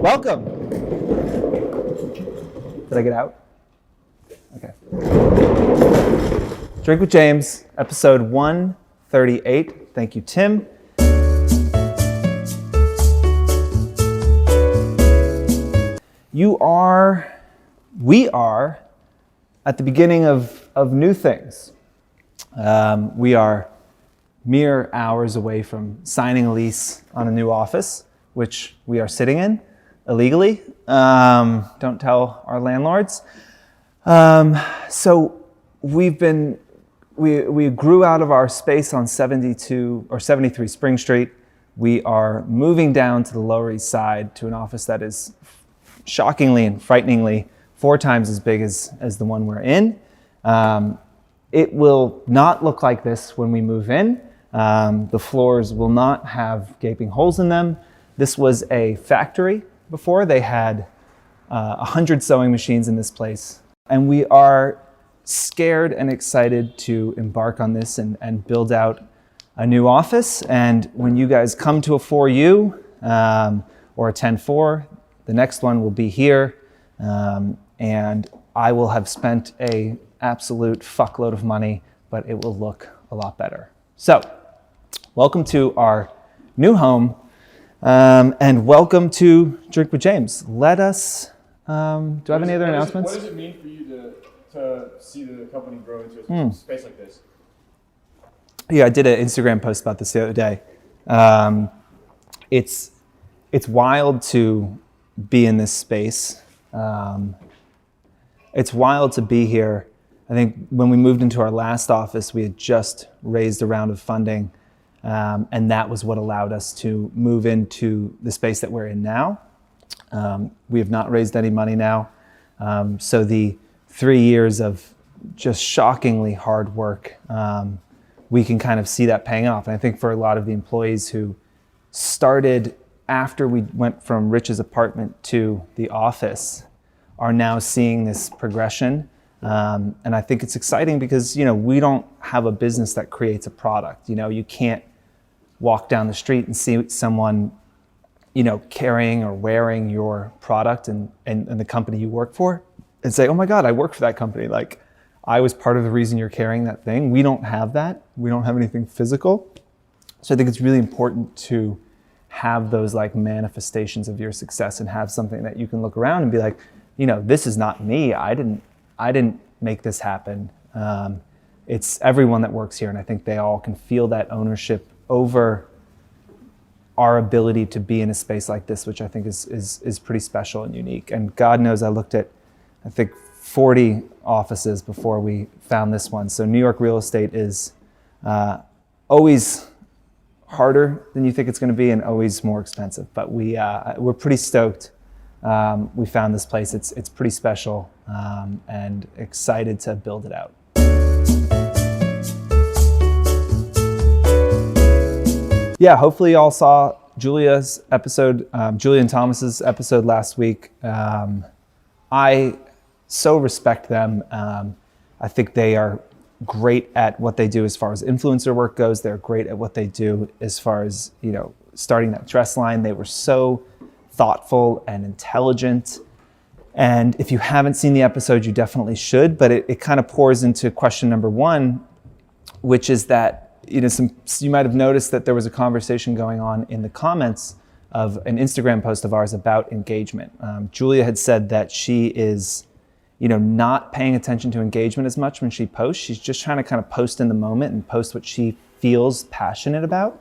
Welcome. Did I get out? Okay. Drink with James, episode 138. Thank you, Tim. We are at the beginning of new things. We are mere hours away from signing a lease on a new office, which we are sitting in illegally. Don't tell our landlords. So we grew out of our space on 72 or 73 Spring Street. We are moving down to the Lower East Side to an office that is shockingly and frighteningly 4 times as big as the one we're in. It will not look like this when we move in. The floors will not have gaping holes in them. This was a factory before. They had 100 sewing machines in this place. And we are scared and excited to embark on this and build out a new office. And when you guys come to a 4U or a 10-4, the next one will be here. And I will have spent an absolute fuckload of money, but it will look a lot better. So, welcome to our new home, and welcome to Drink with James. Let us, do I have any other announcements? What does it mean for you to see the company grow into a space like this? Yeah, I did an Instagram post about this the other day. It's wild to be in this space. It's wild to be here. I think when we moved into our last office, we had just raised a round of funding, and that was what allowed us to move into the space that we're in now. We have not raised any money now. So the 3 years of just shockingly hard work, we can kind of see that paying off. And I think for a lot of the employees who started after we went from Rich's apartment to the office are now seeing this progression. And I think it's exciting because, we don't have a business that creates a product. You can't walk down the street and see someone, carrying or wearing your product and the company you work for and say, oh my God, I work for that company. Like, I was part of the reason you're carrying that thing. We don't have that. We don't have anything physical. So I think it's really important to have those like manifestations of your success and have something that you can look around and be like, this is not me. I didn't make this happen. It's everyone that works here, and I think they all can feel that ownership over our ability to be in a space like this, which I think is pretty special and unique. And God knows I looked at, I think, 40 offices before we found this one. So New York real estate is always harder than you think it's going to be and always more expensive. But we're pretty stoked. We found this place. It's pretty special, and excited to build it out. Yeah, hopefully y'all saw Julia's episode, Julia and Thomas's episode last week. I so respect them. I think they are great at what they do as far as influencer work goes. They're great at what they do as far as, starting that dress line. They were so thoughtful and intelligent. And if you haven't seen the episode, you definitely should. But it kind of pours into question number 1, which is that, you might have noticed that there was a conversation going on in the comments of an Instagram post of ours about engagement. Julia had said that she is, not paying attention to engagement as much when she posts. She's just trying to kind of post in the moment and post what she feels passionate about.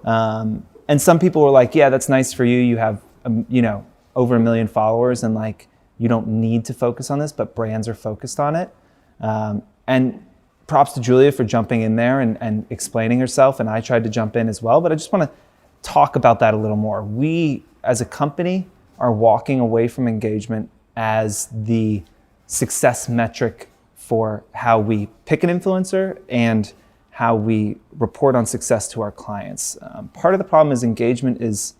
And some people were like, yeah, that's nice for you. You have, over 1 million followers and like, you don't need to focus on this, but brands are focused on it. And props to Julia for jumping in there and explaining herself. And I tried to jump in as well, but I just want to talk about that a little more. We, as a company, are walking away from engagement as the success metric for how we pick an influencer and how we report on success to our clients. Part of the problem is engagement is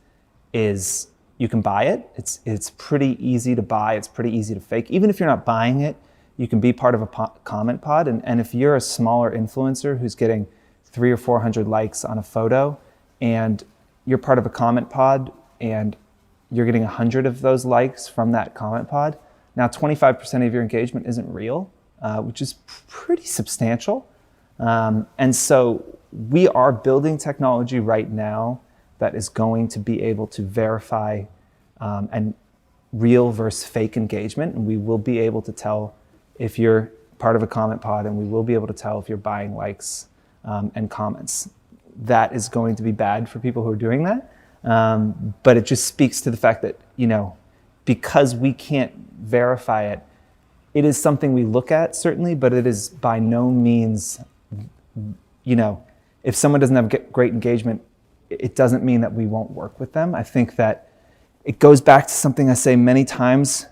you can buy it. It's pretty easy to buy. It's pretty easy to fake. Even if you're not buying it, you can be part of a comment pod. And if you're a smaller influencer who's getting 300 or 400 likes on a photo and you're part of a comment pod and you're getting 100 of those likes from that comment pod. Now 25% of your engagement isn't real, which is pretty substantial. And so we are building technology right now that is going to be able to verify and real versus fake engagement. And we will be able to tell if you're part of a comment pod, and we will be able to tell if you're buying likes and comments. That is going to be bad for people who are doing that. But it just speaks to the fact that, because we can't verify it, it is something we look at, certainly, but it is by no means, if someone doesn't have great engagement, it doesn't mean that we won't work with them. I think that it goes back to something I say many times,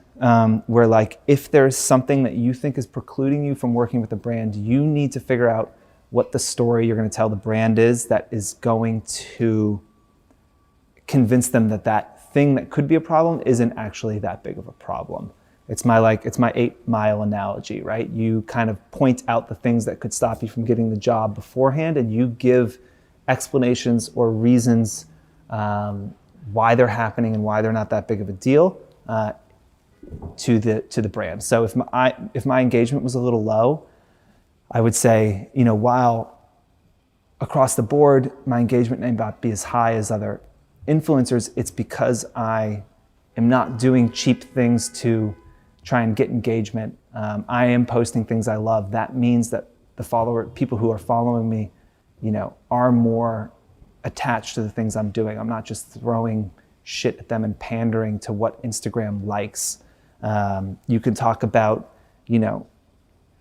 where like, if there's something that you think is precluding you from working with a brand, you need to figure out what the story you're going to tell the brand is that is going to convince them that that thing that could be a problem isn't actually that big of a problem. It's my 8-mile analogy, right? You kind of point out the things that could stop you from getting the job beforehand, and you give explanations or reasons why they're happening and why they're not that big of a deal to the brand. So if my engagement was a little low, I would say, while across the board my engagement may not be as high as other influencers, it's because I am not doing cheap things to try and get engagement. I am posting things I love. That means that people who are following me, are more attached to the things I'm doing. I'm not just throwing shit at them and pandering to what Instagram likes. You can talk about,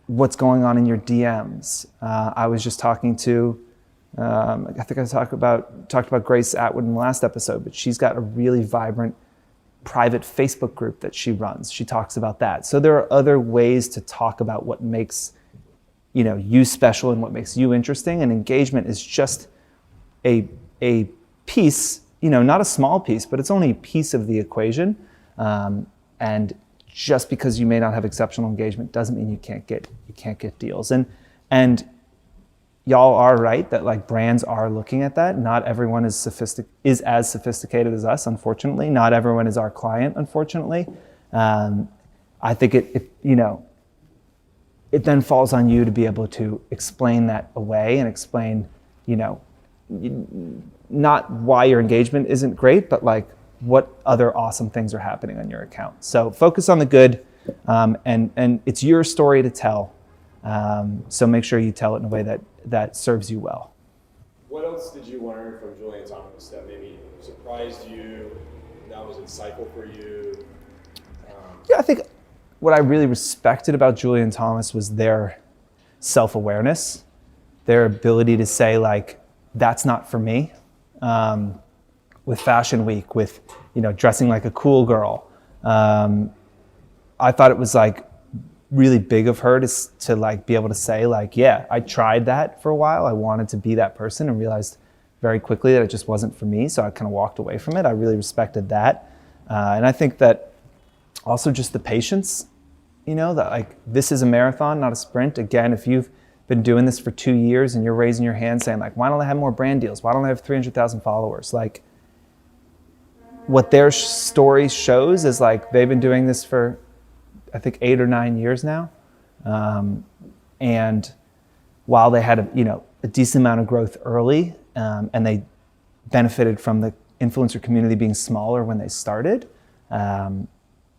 what's going on in your DMs. I was just talking to, I think I talked about Grace Atwood in the last episode, but she's got a really vibrant private Facebook group that she runs. She talks about that. So there are other ways to talk about what makes, you special and what makes you interesting. And engagement is just a piece, not a small piece, but it's only a piece of the equation. And just because you may not have exceptional engagement doesn't mean you can't get deals. And y'all are right that like brands are looking at that. Not everyone is as sophisticated as us, unfortunately. Not everyone is our client, unfortunately. I think it then falls on you to be able to explain that away and explain, not why your engagement isn't great, but like what other awesome things are happening on your account. So focus on the good, and it's your story to tell. So make sure you tell it in a way that serves you well. What else did you learn from Julian Thomas that maybe surprised you, that was insightful for you? Yeah, I think what I really respected about Julian Thomas was their self-awareness, their ability to say like, that's not for me. With Fashion Week, with dressing like a cool girl, I thought it was like really big of her to like be able to say like, yeah, I tried that for a while. I wanted to be that person and realized very quickly that it just wasn't for me. So I kind of walked away from it. I really respected that. And I think that also just the patience, that like this is a marathon, not a sprint. Again, if you've been doing this for 2 years and you're raising your hand saying like, why don't I have more brand deals? Why don't I have 300,000 followers? Like what their story shows is like, they've been doing this for, I think 8 or 9 years now. And while they had a decent amount of growth early, and they benefited from the influencer community being smaller when they started,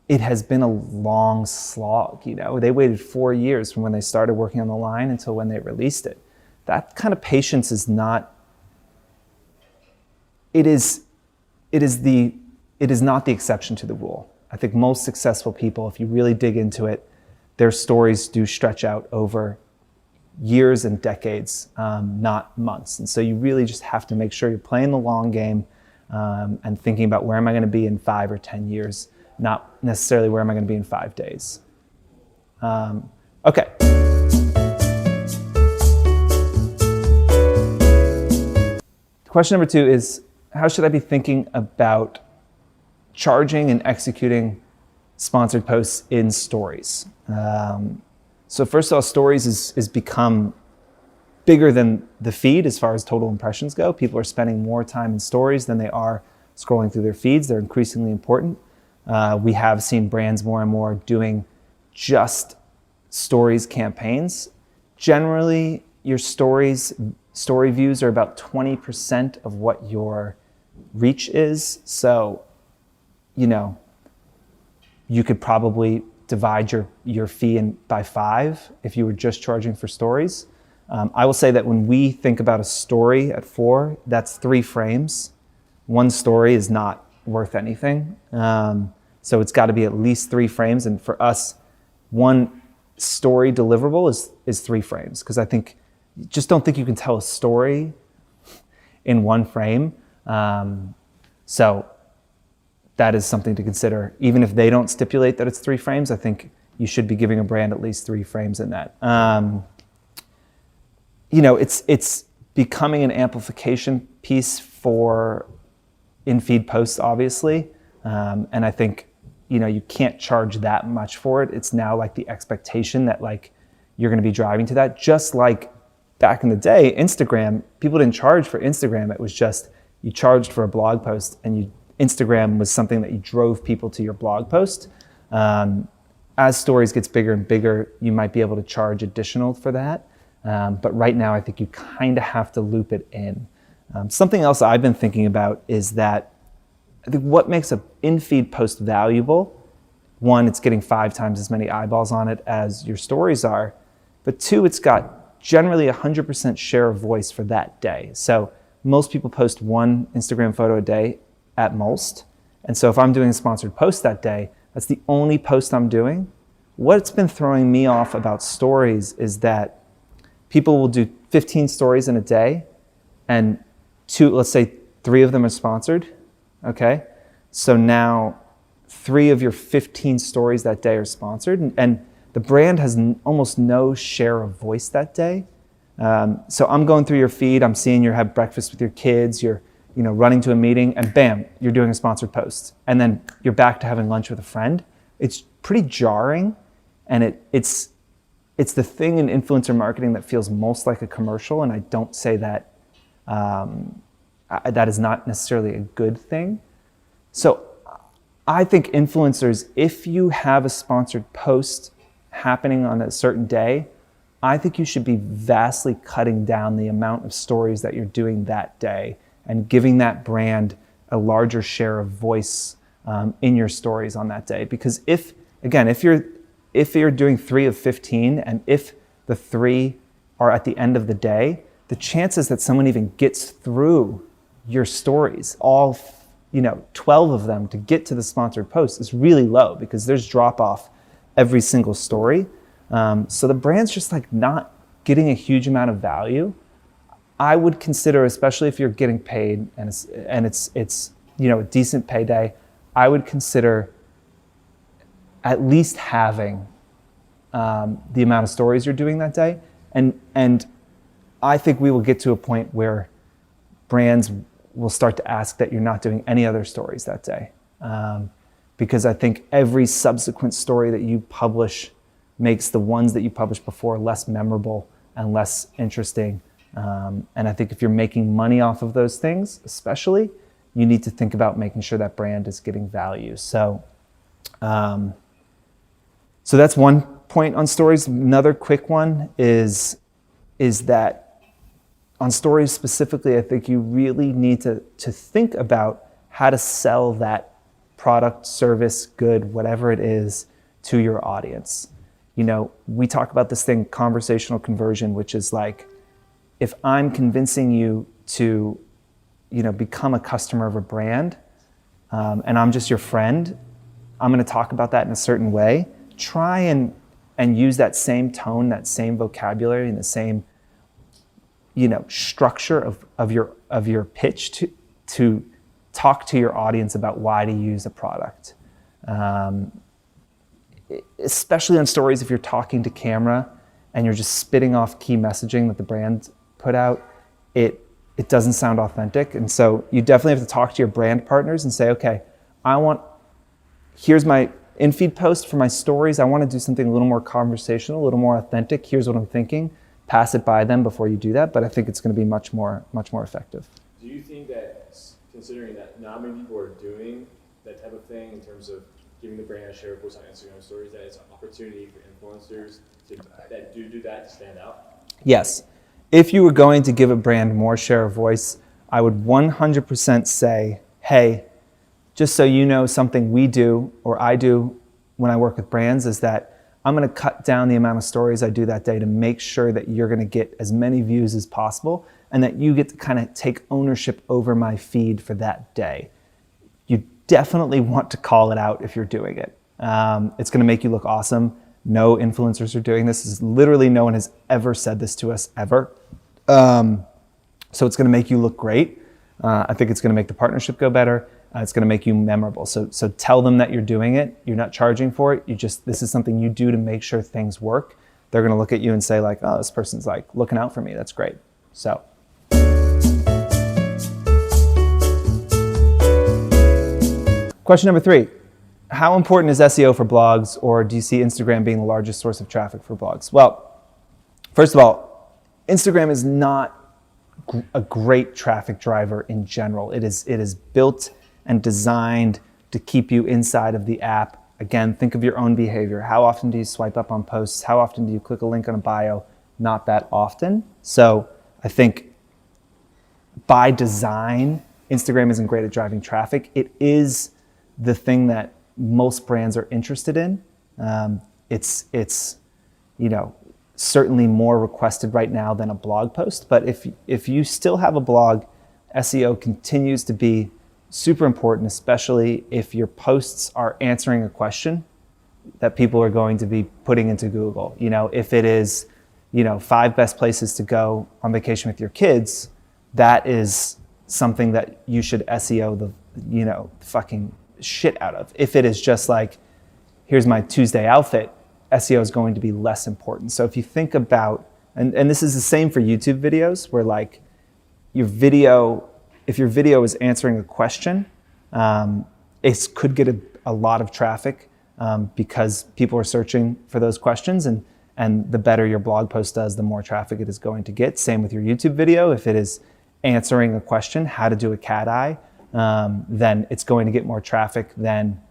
it has been a long slog. They waited 4 years from when they started working on the line until when they released it. That kind of patience is not, it is not the exception to the rule. I think most successful people, if you really dig into it, their stories do stretch out over years and decades, not months. And so you really just have to make sure you're playing the long game, and thinking about where am I going to be in 5 or 10 years, not necessarily where am I going to be in 5 days. Okay. Question number 2 is, how should I be thinking about charging and executing sponsored posts in stories? So first of all, stories is become bigger than the feed as far as total impressions go. People are spending more time in stories than they are scrolling through their feeds. They're increasingly important. We have seen brands more and more doing just stories campaigns. Generally, your story views are about 20% of what your reach is. So, you could probably divide your fee by 5 if you were just charging for stories. I will say that when we think about a story at 4, that's 3 frames. One story is not worth anything. So it's got to be at least 3 frames. And for us, one story deliverable is 3 frames. Because just don't think you can tell a story in 1 frame. So that is something to consider. Even if they don't stipulate that it's 3 frames, I think you should be giving a brand at least 3 frames in that. It's becoming an amplification piece for in-feed posts, obviously. And I think, you can't charge that much for it. It's now like the expectation that like you're going to be driving to that. Just like back in the day, Instagram, people didn't charge for Instagram. It was just you charged for a blog post, and Instagram was something that you drove people to your blog post. As stories gets bigger and bigger, you might be able to charge additional for that. But right now, I think you kind of have to loop it in. Something else I've been thinking about is that I think what makes an in-feed post valuable, 1, it's getting 5 times as many eyeballs on it as your stories are, but 2, it's got generally 100% share of voice for that day. So most people post 1 Instagram photo a day at most. And so if I'm doing a sponsored post that day, that's the only post I'm doing. What's been throwing me off about stories is that people will do 15 stories in a day, and let's say 3 of them are sponsored, okay? So now 3 of your 15 stories that day are sponsored, and the brand has almost no share of voice that day. So I'm going through your feed, I'm seeing you have breakfast with your kids, you're running to a meeting, and bam, you're doing a sponsored post. And then you're back to having lunch with a friend. It's pretty jarring, and it's the thing in influencer marketing that feels most like a commercial, and I don't say that that is not necessarily a good thing. So I think influencers, if you have a sponsored post happening on a certain day, I think you should be vastly cutting down the amount of stories that you're doing that day and giving that brand a larger share of voice in your stories on that day. Because if you're doing 3 of 15, and if the 3 are at the end of the day, the chances that someone even gets through your stories, all 12 of them, to get to the sponsored post is really low, because there's drop off every single story. So the brand's just like not getting a huge amount of value. I would consider, especially if you're getting paid and it's a decent payday, I would consider at least halving the amount of stories you're doing that day. And I think we will get to a point where brands will start to ask that you're not doing any other stories that day. Because I think every subsequent story that you publish makes the ones that you published before less memorable and less interesting. And I think if you're making money off of those things, especially, you need to think about making sure that brand is getting value. So that's one point on stories. Another quick one is that on stories specifically, I think you really need to think about how to sell that product, service, good, whatever it is, to your audience. We talk about this thing, conversational conversion, which is like, if I'm convincing you to, become a customer of a brand, and I'm just your friend, I'm going to talk about that in a certain way. Try and use that same tone, that same vocabulary, and the same, structure of your pitch to talk to your audience about why to use a product. Especially on stories, if you're talking to camera and you're just spitting off key messaging that the brand put out, it doesn't sound authentic. And so you definitely have to talk to your brand partners and say, okay, here's my in-feed post for my stories. I want to do something a little more conversational, a little more authentic. Here's what I'm thinking. Pass it by them before you do that, but I think it's going to be much more effective. Do you think that considering that not many people are doing that type of thing in terms of giving the brand a share of voice on Instagram stories, that it's an opportunity for influencers that do that to stand out? Yes. If you were going to give a brand more share of voice, I would 100% say, hey, just so you know, something we do or I do when I work with brands is that I'm going to cut down the amount of stories I do that day to make sure that you're going to get as many views as possible and that you get to kind of take ownership over my feed for that day. You definitely want to call it out if you're doing it. It's going to make you look awesome. No influencers are doing this. Literally no one has ever said this to us ever. So it's going to make you look great. I think it's going to make the partnership go better. It's going to make you memorable. So tell them that you're doing it. You're not charging for it. This is something you do to make sure things work. They're going to look at you and say like, oh, this person's like looking out for me. That's great. So. Question number 3. How important is SEO for blogs, or do you see Instagram being the largest source of traffic for blogs? Well, first of all, Instagram is not a great traffic driver in general. It is built and designed to keep you inside of the app. Again, think of your own behavior. How often do you swipe up on posts? How often do you click a link on a bio? Not that often. So I think by design, Instagram isn't great at driving traffic. It is the thing that most brands are interested in. It's certainly more requested right now than a blog post. But if you still have a blog, SEO continues to be super important, especially if your posts are answering a question that people are going to be putting into Google. If it is, 5 best places to go on vacation with your kids, that is something that you should SEO the fucking shit out of. If it is just like, here's my Tuesday outfit, SEO is going to be less important. So if you think about, and this is the same for YouTube videos, where like if your video is answering a question, it could get a lot of traffic because people are searching for those questions, and the better your blog post does, the more traffic it is going to get. Same with your YouTube video. If it is answering a question, how to do a cat eye, then it's going to get more traffic than,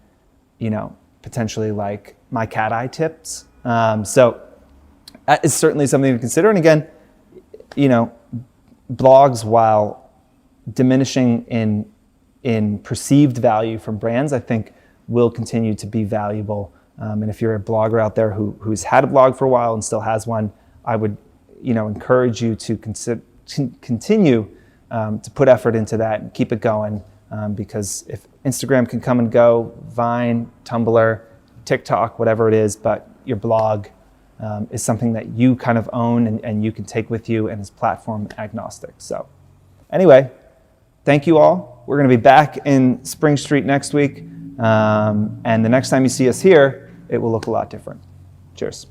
potentially like my cat eye tips. So that is certainly something to consider. And again, blogs, while diminishing in perceived value from brands, I think will continue to be valuable. And if you're a blogger out there who's had a blog for a while and still has one, I would, encourage you to continue to put effort into that and keep it going. Because if Instagram can come and go, Vine, Tumblr, TikTok, whatever it is, but your blog is something that you kind of own and you can take with you and is platform agnostic. So anyway, thank you all. We're going to be back in Spring Street next week. And the next time you see us here, it will look a lot different. Cheers.